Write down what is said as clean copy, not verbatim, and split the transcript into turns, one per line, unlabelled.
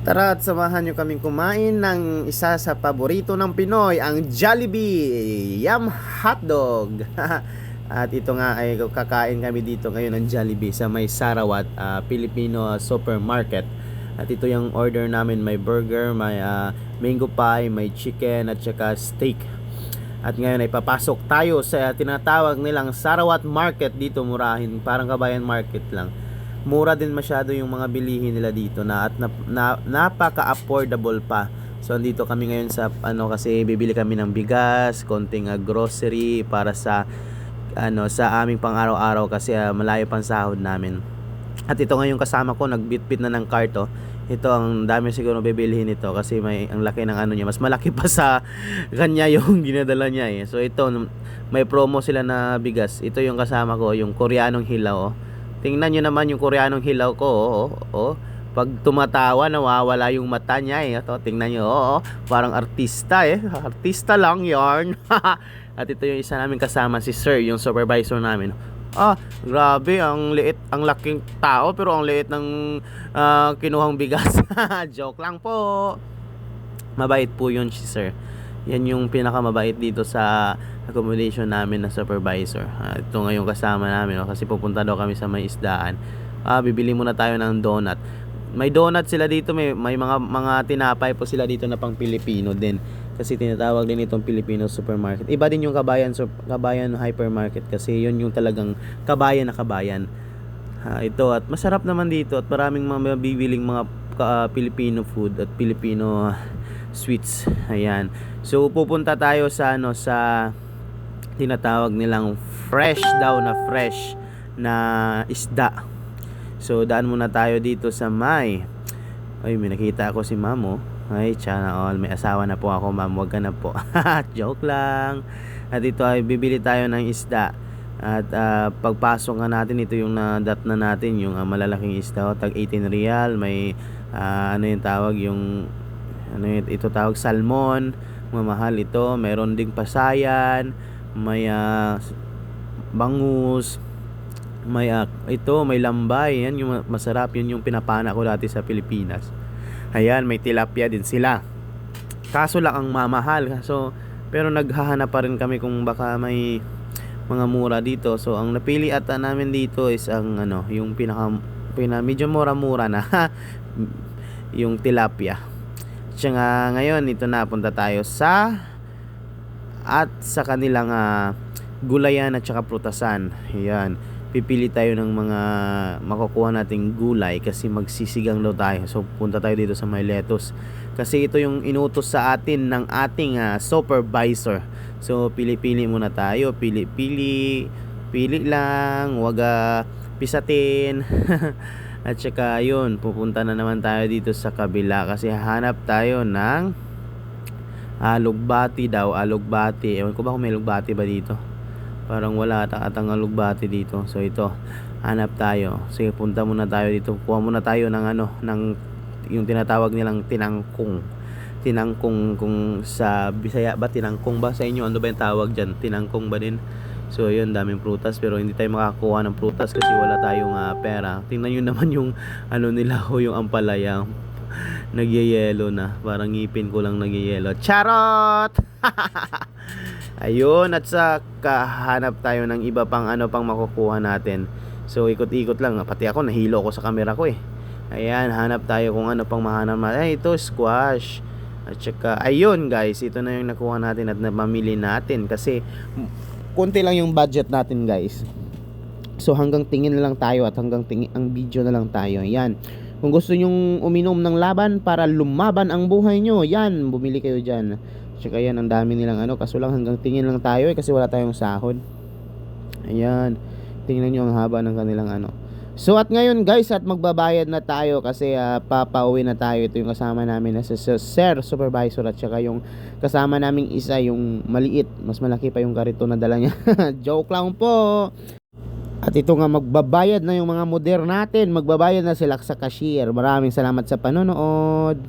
Tara at samahan nyo kaming kumain ng isa sa paborito ng Pinoy, ang Jollibee Yum Hotdog. At ito nga ay kakain kami dito ngayon ng Jollibee sa may Sarawat Filipino Supermarket. At ito yung order namin, may burger, may mango pie, may chicken at saka steak. At ngayon ay papasok tayo sa tinatawag nilang Sarawat Market dito, murahin, parang Kabayan Market lang. Mura din masyado yung mga bilihin nila dito at napaka-affordable pa. So andito kami ngayon sa kasi bibili kami ng bigas, konting grocery para sa sa aming pang-araw-araw kasi malayo pang sahod namin. At ito ngayon kasama ko, nagbitbit na ng karto. Ito ang dami siguro bibilihin nito kasi may ang laki ng niya, mas malaki pa sa kanya yung ginadala niya eh. So ito may promo sila na bigas. Ito yung kasama ko, yung Koreanong hilaw. Tingnan nyo naman yung Koreanong hilaw ko. Pag tumatawa, nawawala yung mata niya eh. Ito, tingnan nyo. Parang artista eh. Artista lang yarn. At ito yung isa namin kasama, si Sir, yung supervisor namin. Grabe, ang liit, ang laking tao pero ang liit ng kinuhang bigas. Joke lang po. Mabait po yun si Sir. Yan yung pinakamabait dito sa accommodation namin na supervisor. Ito ngayon kasama namin kasi pupunta daw kami sa may isdaan. Bibili muna tayo ng donut. May donut sila dito, may mga tinapay po sila dito na pang Pilipino din. Kasi tinatawag din itong Filipino supermarket. Iba din yung Kabayan hypermarket kasi yun yung talagang kabayan na kabayan. Ito at masarap naman dito at maraming mga bibiling mga Filipino food at Filipino sweets. Ayan. So pupunta tayo sa sa tinatawag nilang fresh na isda. So daan muna tayo dito sa may may nakita ako si Mamo. Ay, sana all, may asawa na po ako, ma'am. Wag ka na po. Joke lang. At ito ay bibili tayo ng isda. At pagpasok nga natin, ito yung dat na natin, yung malalaking isda, tag 18 real. May yung tawag, yung ito tawag salmon, mamahal ito. Meron ding pasayan, may bangus, may may lambay. Yan yung masarap, yun yung pinapana ko dati sa Pilipinas. Ayan, may tilapia din sila. Kaso lang ang mamahal. Pero naghahanap pa rin kami kung baka may mga mura dito. So ang napili ata namin dito is ang yung medyo mura-mura na yung tilapia. Tsaka ngayon ito na, punta tayo sa kanilang gulayan at saka prutasan. Ayan, pipili tayo ng mga makukuha nating gulay kasi magsisigang daw tayo. So punta tayo dito sa may lettuce kasi ito yung inutos sa atin ng ating supervisor. So pili-pili muna tayo, pili lang, wag pisatin. At saka yun, pupunta na naman tayo dito sa kabila kasi hahanap tayo ng alugbati daw, alugbati. Ewan ko ba kung may alugbati ba dito. Parang wala atang alugbati dito. So ito, hanap tayo. Sige, punta muna tayo dito. Kuha muna tayo ng ng yung tinatawag nilang tinangkong. Tinangkong, kung sa Bisaya ba tinangkong ba, sa inyo ano ba yung tawag diyan? Tinangkong ba din? So yun, daming prutas pero hindi tayo makakuha ng prutas kasi wala tayong pera. Tingnan niyo naman yung nila yung ampalaya. Nagyeyelo na. Parang ngipin ko lang nagyeyelo. Charot! Ayun, at sa kahanap tayo ng iba pang pang makukuha natin. So ikot-ikot lang, pati ako nahilo ko sa camera ko eh. Ayan, hanap tayo kung pang mahanap natin. Ay, ito squash. At saka ayun guys, ito na yung nakuha natin at napamili natin kasi konti lang yung budget natin guys. So hanggang tingin na lang tayo at hanggang tingin ang video na lang tayo. Ayan. Kung gusto nyong uminom ng laban para lumaban ang buhay nyo, yan, bumili kayo dyan. Tsaka yan, ang dami nilang kaso lang hanggang tingin lang tayo kasi wala tayong sahod. Ayan, tingnan nyo ang haba ng kanilang So at ngayon guys, at magbabayad na tayo kasi papauwi na tayo. Ito yung kasama namin na si Sir Supervisor at saka yung kasama naming isa, yung maliit, mas malaki pa yung karito na dala niya. Joke lang po. At ito nga, magbabayad na yung mga modern natin. Magbabayad na sila sa cashier. Maraming salamat sa panonood.